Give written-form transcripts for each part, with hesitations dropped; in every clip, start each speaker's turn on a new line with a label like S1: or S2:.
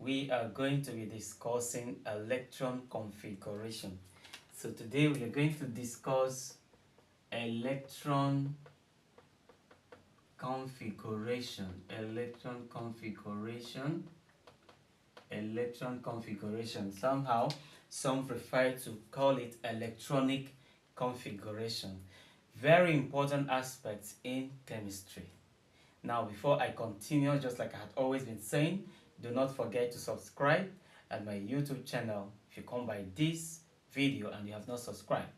S1: we are going to be discussing electron configuration. So today we are going to discuss electron configuration, electron configuration. Somehow, some prefer to call it electronic configuration. Very important aspects in chemistry. Now, before I continue, just like I had always been saying, do not forget to subscribe at my YouTube channel if you come by this video and you have not subscribed.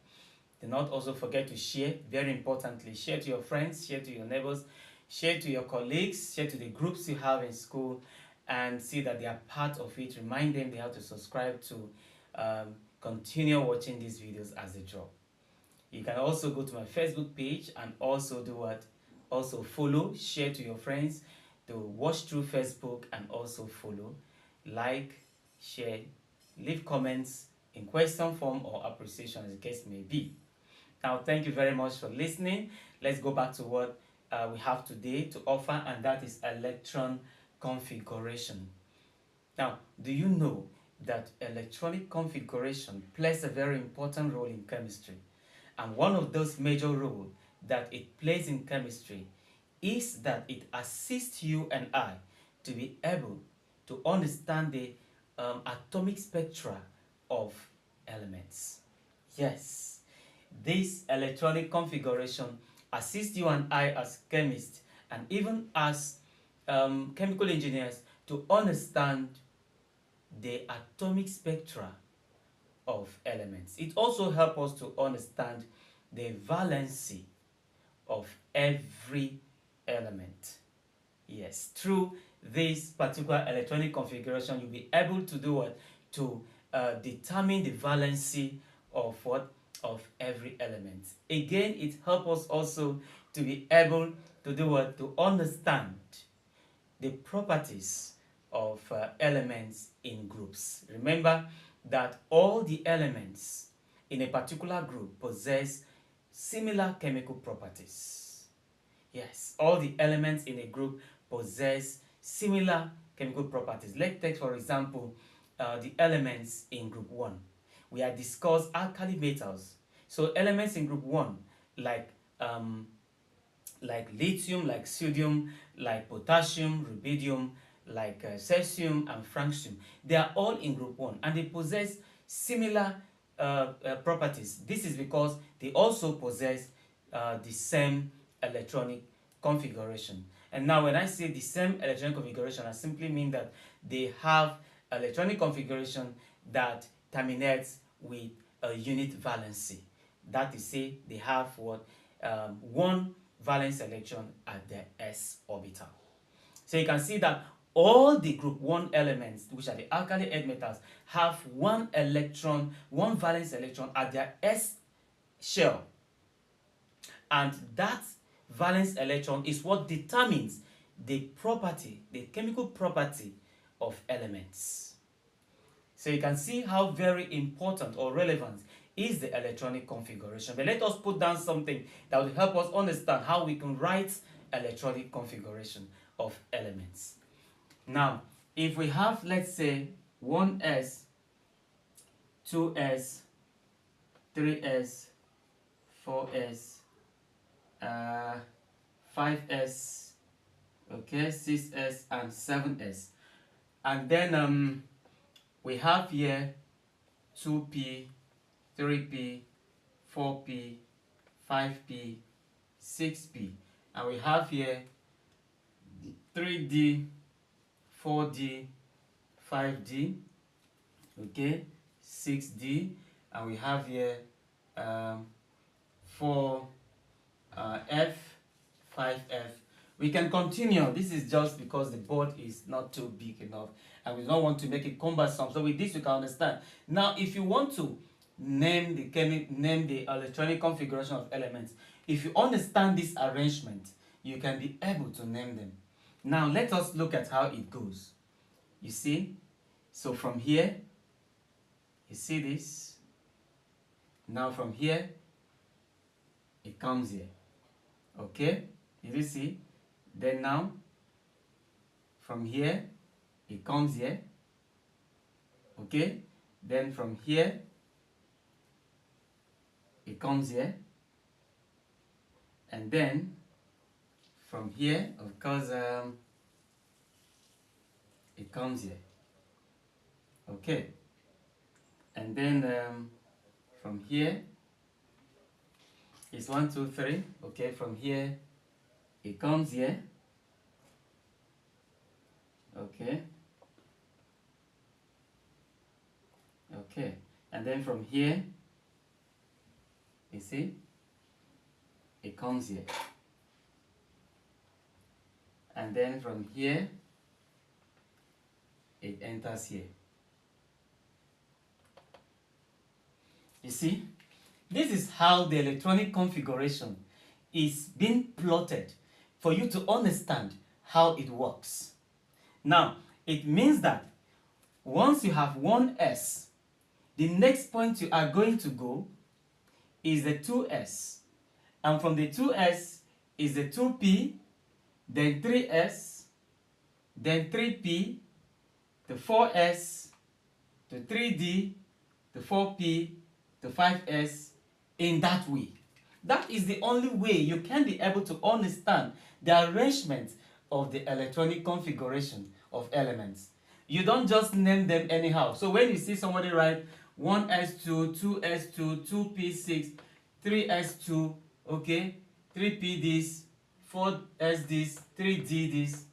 S1: Do not also forget to share, very importantly, share to your friends, share to your neighbors, share to your colleagues, share to the groups you have in school, and see that they are part of it. Remind them they have to subscribe to continue watching these videos as they drop. You can also go to my Facebook page and also do what? Also follow, share to your friends, to watch through Facebook and also follow, like, share, leave comments in question form or appreciation as the case may be. Now, thank you very much for listening. Let's go back to what we have today to offer, and that is electron configuration. Now, do you know that electronic configuration plays a very important role in chemistry? And one of those major roles that it plays in chemistry is that it assists you and I to be able to understand the atomic spectra of elements. Yes, this electronic configuration assists you and I as chemists and even as chemical engineers to understand the atomic spectra of elements. It also helps us to understand the valency of every element. Yes, through this particular electronic configuration, you'll be able to do what? To determine the valency of what? Of every element. Again, it helps us also to be able to do what? To understand the properties of elements in groups. Remember that all the elements in a particular group possess similar chemical properties. Yes, all the elements in a group possess similar chemical properties. Let's take, for example, the elements in group 1. We have discussed alkali metals. So elements in group 1 like lithium, like sodium, like potassium, rubidium, like cesium and francium. They are all in group 1 and they possess similar properties. This is because they also possess the same electronic configuration. And now when I say the same electronic configuration, I simply mean that they have electronic configuration that terminates with a unit valency. That is, say they have what? One valence electron at the s orbital. So you can see that all the group 1 elements, which are the alkali earth metals, have one electron, one valence electron at their s shell. And that valence electron is what determines the property, the chemical property of elements. So you can see how very important or relevant is the electronic configuration. But let us put down something that will help us understand how we can write electronic configuration of elements. Now, if we have, let's say, 1s, 2s, 3s, 4s, 5s, okay, 6s, and 7s. And then we have here 2p, 3p, 4p, 5p, 6p. And we have here 3d, 4d, 5d, okay, 6d, and we have here 4f, 5f. We can continue. This is just because the board is not too big enough and we don't want to make it cumbersome. So with this you can understand. Now if you want to name the electronic configuration of elements, if you understand this arrangement, you can be able to name them. Now let us look at how it goes. You see? So from here, you see this? Now from here, it comes here. Okay? Did you see? Then now, from here, it comes here. Okay, then from here it comes here, and then from here, of course, it comes here. Okay, and then from here it's 1, 2, 3. Okay, from here it comes here. Okay, okay, and then from here, you see, it comes here, and then from here it enters here. You see, this is how the electronic configuration is being plotted for you to understand how it works. Now, it means that once you have one S, the next point you are going to go is the 2S. And from the 2S is the 2P, then 3S, then 3P, the 4S, the 3D, the 4P, the 5S, in that way. That is the only way you can be able to understand the arrangement of the electronic configuration of elements. You don't just name them anyhow. So when you see somebody write 1S2, 2S2, 2P6, 3S2, okay, 3P this, 4S this, 3D this,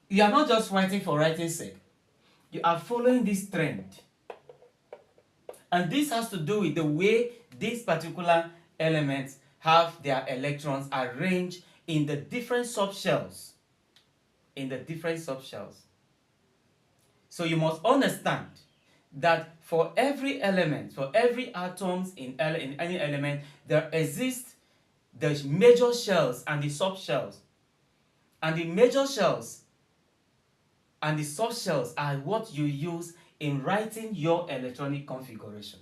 S1: you are not just writing for writing's sake. You are following this trend. And this has to do with the way these particular elements have their electrons arranged in the different subshells. So you must understand that for every element, for every atoms in any element, there exist the major shells and the subshells. And the major shells and the subshells are what you use in writing your electronic configuration.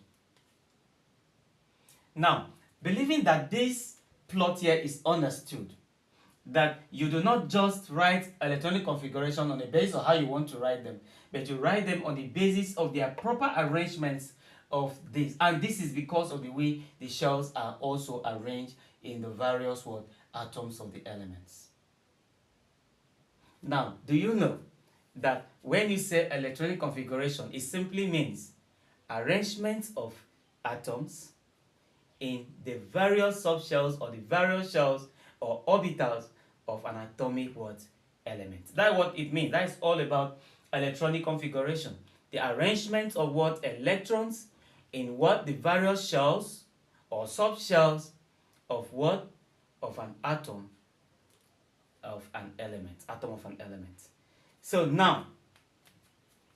S1: Now, believing that this plot here is understood, that you do not just write electronic configuration on the basis of how you want to write them, but you write them on the basis of their proper arrangements of this. And this is because of the way the shells are also arranged in the various atoms of the elements. Now, do you know that when you say electronic configuration, it simply means arrangement of atoms in the various subshells or the various shells or orbitals of an atomic element. That's what it means. That's all about electronic configuration. The arrangement of electrons in the various shells or subshells of of an atom of an element. So now,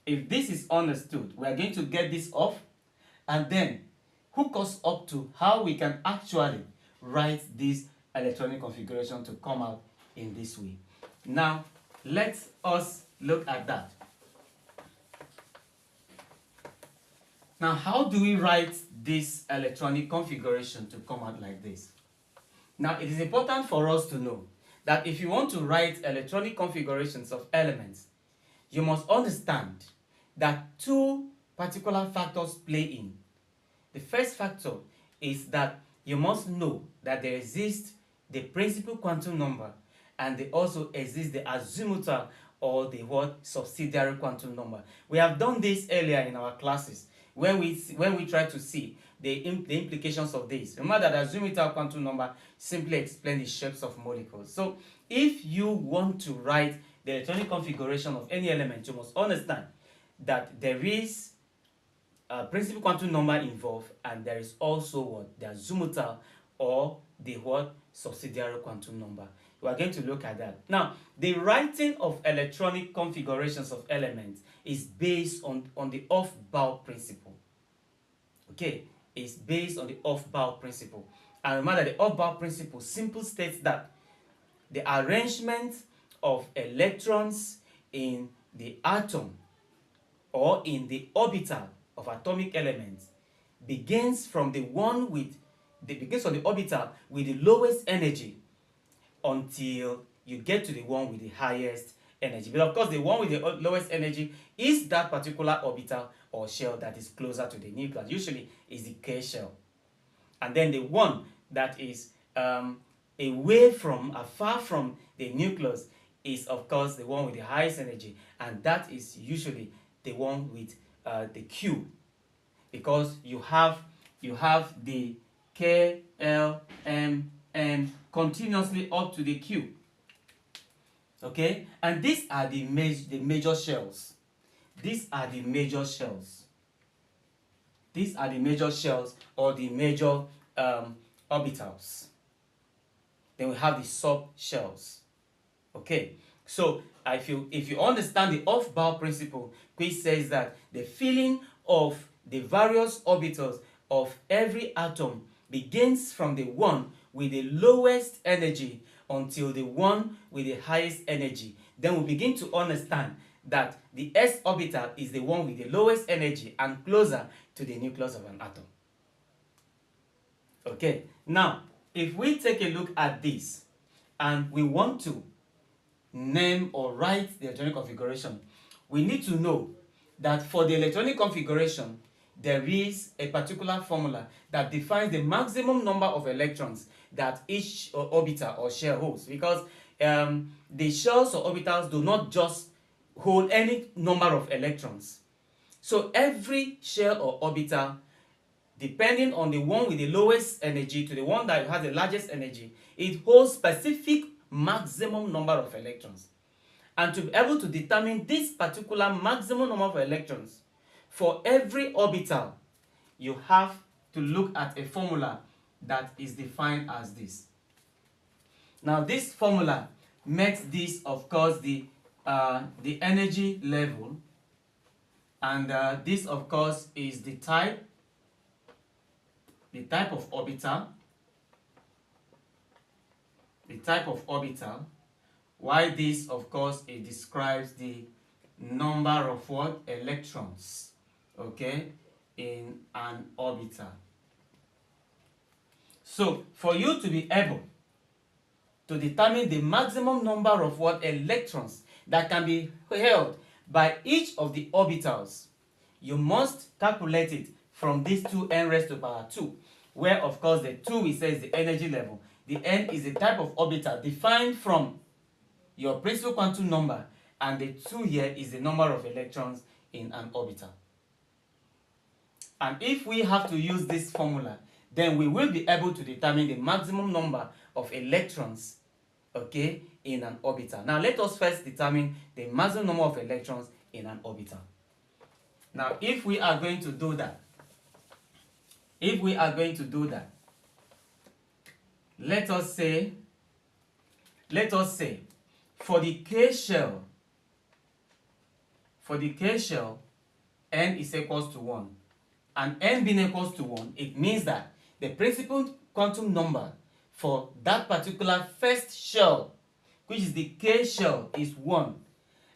S1: if this is understood, we are going to get this off and then hook us up to how we can actually write this electronic configuration to come out in this way. Now, let us look at that. Now, how do we write this electronic configuration to come out like this? Now, it is important for us to know that if you want to write electronic configurations of elements, you must understand that two particular factors play in. The first factor is that you must know that there exists the principal quantum number and there also exists the azimuthal or the subsidiary quantum number. We have done this earlier in our classes when we try to see the implications of this. Remember that the azimuthal quantum number simply explains the shapes of molecules. So if you want to write the electronic configuration of any element, you must understand that there is a principal quantum number involved and there is also the azimuthal or the subsidiary quantum number. We are going to look at that. Now, the writing of electronic configurations of elements is based on the Aufbau principle. Okay, it's based on the Aufbau principle. And remember that the Aufbau principle simply states that the arrangement of electrons in the atom or in the orbital of atomic elements begins from the orbital with the lowest energy until you get to the one with the highest energy. But of course, the one with the lowest energy is that particular orbital or shell that is closer to the nucleus. Usually is the K shell. And then the one that is away from, far from the nucleus is of course the one with the highest energy, and that is usually the one with the Q, because you have the K, L, M, N continuously up to the Q. Okay, and these are the major shells. These are the major shells. These are the major shells or the major orbitals. Then we have the sub-shells. Okay, so if you understand the Hofbauer principle, which says that the filling of the various orbitals of every atom begins from the one with the lowest energy until the one with the highest energy, then we begin to understand that the s orbital is the one with the lowest energy and closer to the nucleus of an atom. Okay, now if we take a look at this and we want to name or write the electronic configuration, we need to know that for the electronic configuration there is a particular formula that defines the maximum number of electrons that each orbital or shell holds, because the shells or orbitals do not just hold any number of electrons. So every shell or orbital, depending on the one with the lowest energy to the one that has the largest energy, it holds specific maximum number of electrons. And to be able to determine this particular maximum number of electrons for every orbital, you have to look at a formula that is defined as this. Now this formula makes this, of course, the energy level, and this of course is the type of orbital, while this of course it describes the number of what? Electrons, okay, in an orbital. So for you to be able to determine the maximum number of what? Electrons that can be held by each of the orbitals, you must calculate it from these 2n raised to power 2, where of course the 2 we say is the energy level, the n is the type of orbital defined from your principal quantum number, and the 2 here is the number of electrons in an orbital. And if we have to use this formula, then we will be able to determine the maximum number of electrons, okay, in an orbital. Now let us first determine the maximum number of electrons in an orbital. Now if we are going to do that, let us say for the K shell, n is equals to 1, and n being equals to 1, it means that the principal quantum number for that particular first shell, which is the K shell, is 1.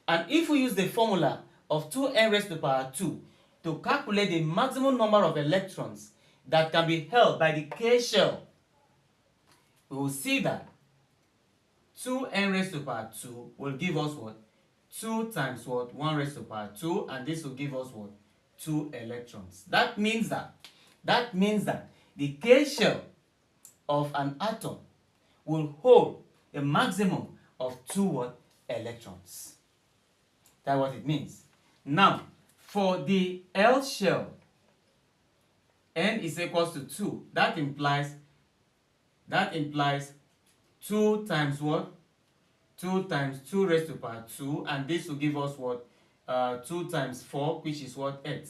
S1: And if we use the formula of 2n raised to power 2 to calculate the maximum number of electrons that can be held by the K shell, we will see that 2n raised to power 2 will give us what? 2 times what? 1 raised to power 2, and this will give us what? 2 electrons. That means that the K shell of an atom will hold a maximum of 2 what? Electrons. That's what it means. Now, for the L shell, n is equals to 2. That implies 2 times what? 2 times 2 raised to power 2, and this will give us what? 2 times 4, which is what? 8.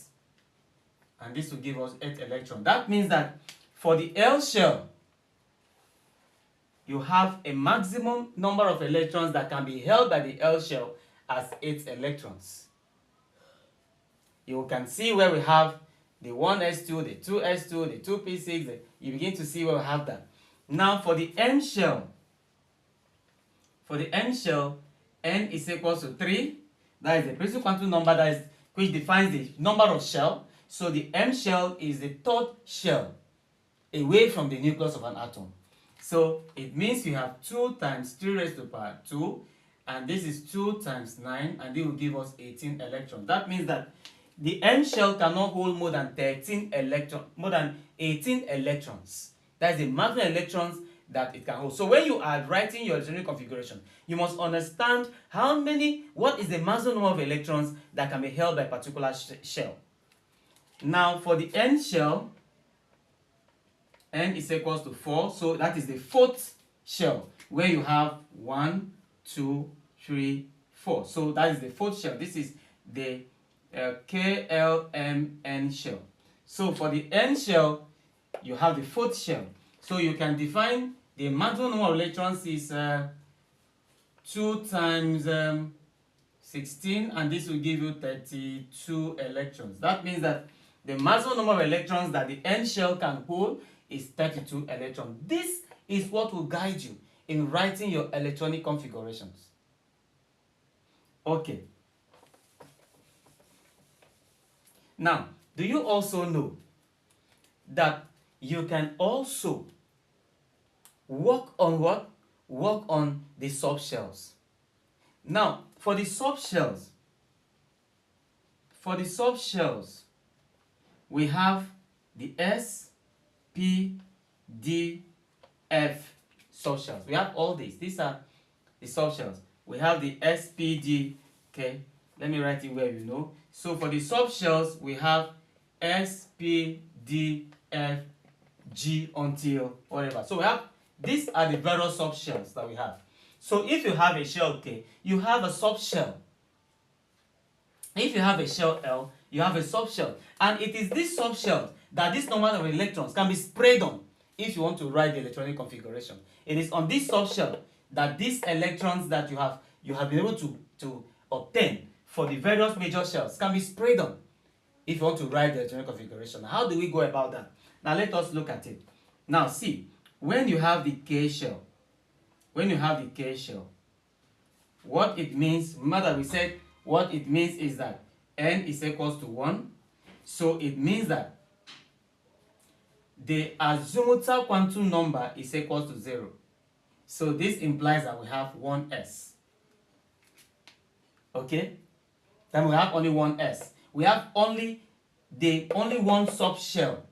S1: And this will give us 8 electrons. That means that for the L shell, you have a maximum number of electrons that can be held by the L shell as 8 electrons. You can see where we have the 1s2, the 2s2, the 2p6, you begin to see where we have that. Now for the N shell, n is equals to 3. That is the principal quantum number which defines the number of shell. So the M shell is the third shell away from the nucleus of an atom. So it means you have 2 times 3 raised to power 2, and this is 2 times 9, and it will give us 18 electrons. That means that the n shell cannot hold more than 18 electrons. That's the maximum electrons that it can hold. So when you are writing your electronic configuration, you must understand what is the maximum number of electrons that can be held by a particular shell. Now for the n shell, n is equals to 4, so that is the fourth shell, where you have 1, 2, 3, 4. So that is the fourth shell. This is the KLMN shell. So for the n shell, you have the fourth shell. So you can define the maximum number of electrons is 2 times 16, and this will give you 32 electrons. That means that the maximum number of electrons that the n shell can hold is 32 electrons. This is what will guide you in writing your electronic configurations. Okay. Now, do you also know that you can also work on what? Work on the subshells. Now, for the subshells, we have the S, P, D, F subshells. We have all these. These are the subshells. We have the S, P, D. Okay, let me write it where you know. So for the subshells, we have S, P, D, F, G until whatever. So we have, these are the various subshells that we have. So if you have a shell K, you have a subshell. If you have a shell L, you have a subshell. And it is this subshell that this number of electrons can be sprayed on if you want to write the electronic configuration. It is on this subshell that these electrons that you have been able to obtain for the various major shells can be sprayed on if you want to write the electronic configuration. How do we go about that? Now let us look at it. Now see, when you have the K shell, what it means, remember that we said what it means is that n is equals to 1. So it means that the azimuthal quantum number is equals to 0. So this implies that we have 1s. Okay? Then we have only 1s. We have only one subshell.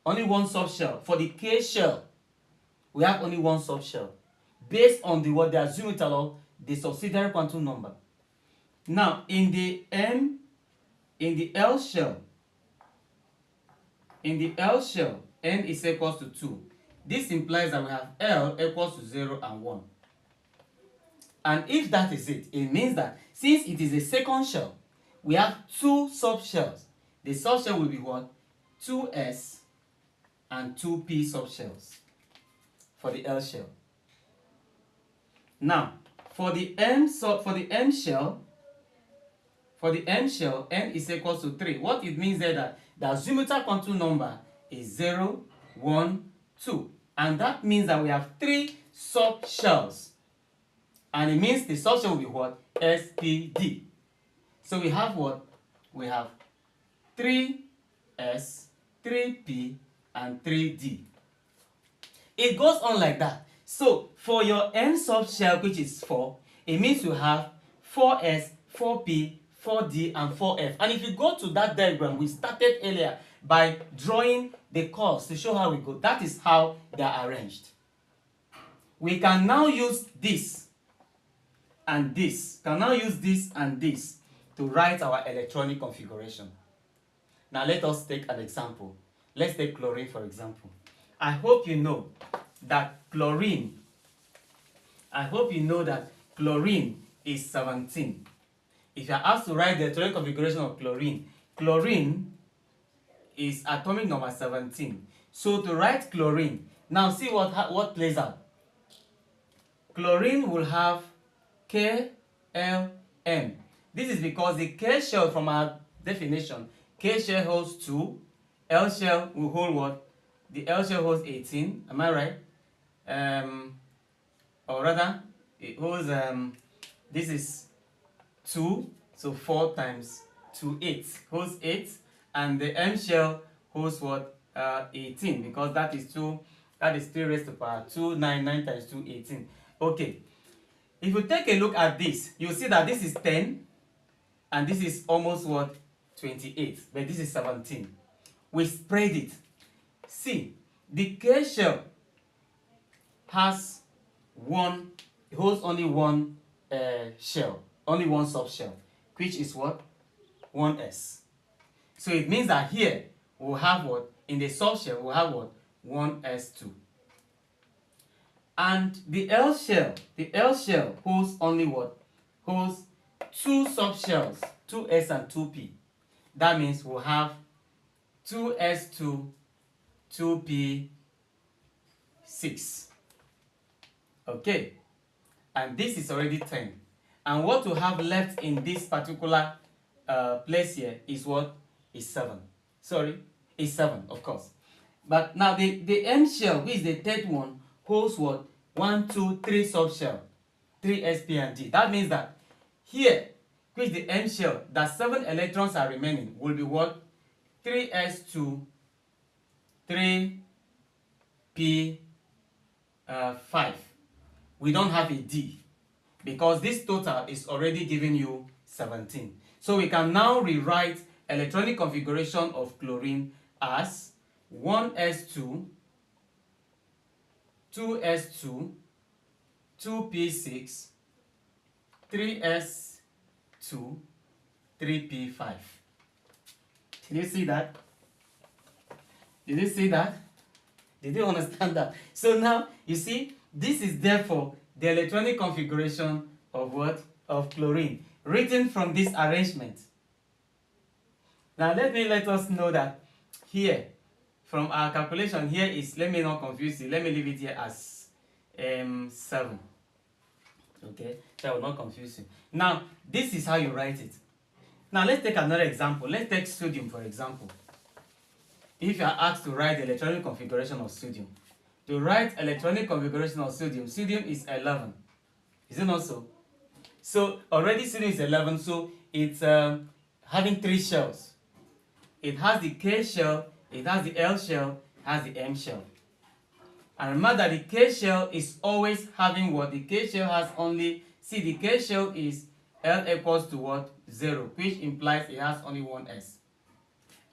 S1: Only one subshell. For the K shell, we have only one subshell based on the azimuthal or the subsidiary quantum number. Now in the L shell, n is equals to 2. This implies that we have L equals to 0 and 1. And if that is it, it means that since it is a second shell, we have two subshells. The subshell will be what? 2s and 2p subshells for the L shell. Now, for the M shell, n is equals to 3. What it means is that the azimuthal quantum number is 0, 1, 2. And that means that we have 3 subshells. And it means the subshell will be what? SPD. So we have what? We have 3s, 3p, and 3d. It goes on like that. So for your n subshell, which is 4, it means you have 4s, 4p, 4d, and 4f. And if you go to that diagram we started earlier by drawing the curves to show how we go, that is how they are arranged. We can now use this and this. To write our electronic configuration. Now let us take an example. Let's take chlorine for example. I hope you know that chlorine is 17. If you are asked to write the electronic configuration of chlorine is atomic number 17. So to write chlorine, now see what plays out. Chlorine will have KLM. This is because the K shell, from our definition, K shell holds 2, L shell will hold what? The L shell holds 18, am I right? Or rather, it holds, this is 2, so 4 times 2, 8, holds 8, and the M shell holds what? 18, because that is 3 raised to power 2, 9 times 2, 18. Okay. if you take a look at this, you'll see that this is 10 and this is almost what? 28, but this is 17. We spread it. See, the K shell holds only one shell, only one subshell, which is what? 1s. So it means that here we'll have what? In the subshell we'll have what? 1s2. And the L shell holds only what? Holds two subshells, 2s and 2p. That means we'll have 2s2, 2p6. Okay, and this is already 10. And what we have left in this particular place here is what? Is 7. Sorry, is 7, of course. But now the M shell, which is the third one, holds what? 1, 2, 3 subshell, 3 s, p, and d. That means that here, which the M shell, that 7 electrons are remaining, will be what? 3s2, 3p5. We don't have a d because this total is already giving you 17. So we can now rewrite electronic configuration of chlorine as 1s2, 2s2, 2p6, 3s2, 3p5. Did you see that? Did you see that? Did you understand that? So now, you see, this is therefore the electronic configuration of what? Of chlorine, written from this arrangement. Now let us know that here, from our calculation, here is, let me not confuse you, let me leave it here as 7. Okay, that will not confuse you. Now, this is how you write it. Now let's take another example. Let's take sodium, for example. If you are asked to write the electronic configuration of sodium, to write electronic configuration of sodium, sodium is 11. Is it not so? So already sodium is 11, so it's having 3 shells. It has the K shell, it has the L shell, has the M shell. And remember that the K shell is always having what? The K shell has only, see, the K shell is L equals to what? 0, which implies it has only one S.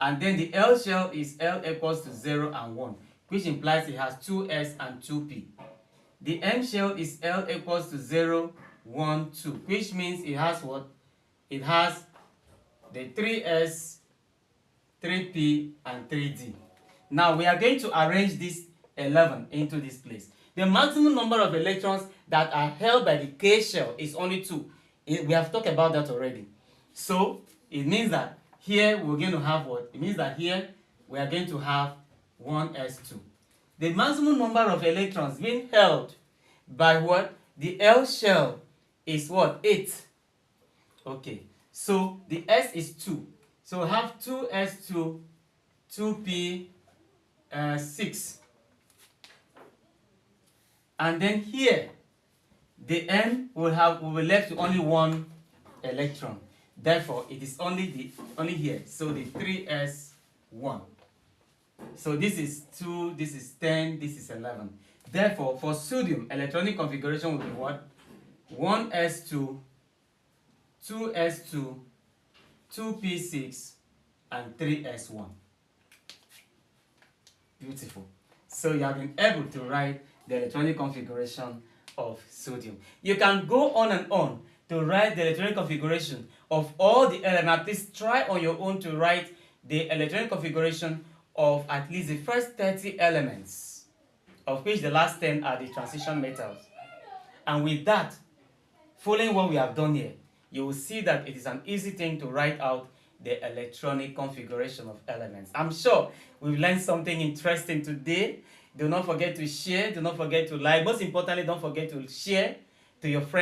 S1: And then the L shell is L equals to 0 and 1, which implies it has 2s and 2p. The M shell is L equals to 0, 1, 2, which means it has what? It has the 3s, 3p, and 3d. Now we are going to arrange this 11 into this place. The maximum number of electrons that are held by the K shell is only 2. We have talked about that already. So it means that here we're going to have what? It means that here we are going to have 1s2. The maximum number of electrons being held by what? The L shell is what? 8. Okay, so the S is 2. So we have 2s2, 2p6. And then here, the N will be left with only one electron. Therefore, it is only here. So the 3s1. So this is 2, this is 10, this is 11. Therefore, for sodium, electronic configuration will be what? 1s2, 2s2, 2p6, and 3s1. Beautiful. So you have been able to write the electronic configuration of sodium. You can go on and on to write the electronic configuration of all the elements. Please try on your own to write the electronic configuration of at least the first 30 elements, of which the last 10 are the transition metals. And with that, following what we have done here, you will see that it is an easy thing to write out the electronic configuration of elements. I'm sure we've learned something interesting today. Do not forget to share, do not forget to like. Most importantly, don't forget to share to your friends.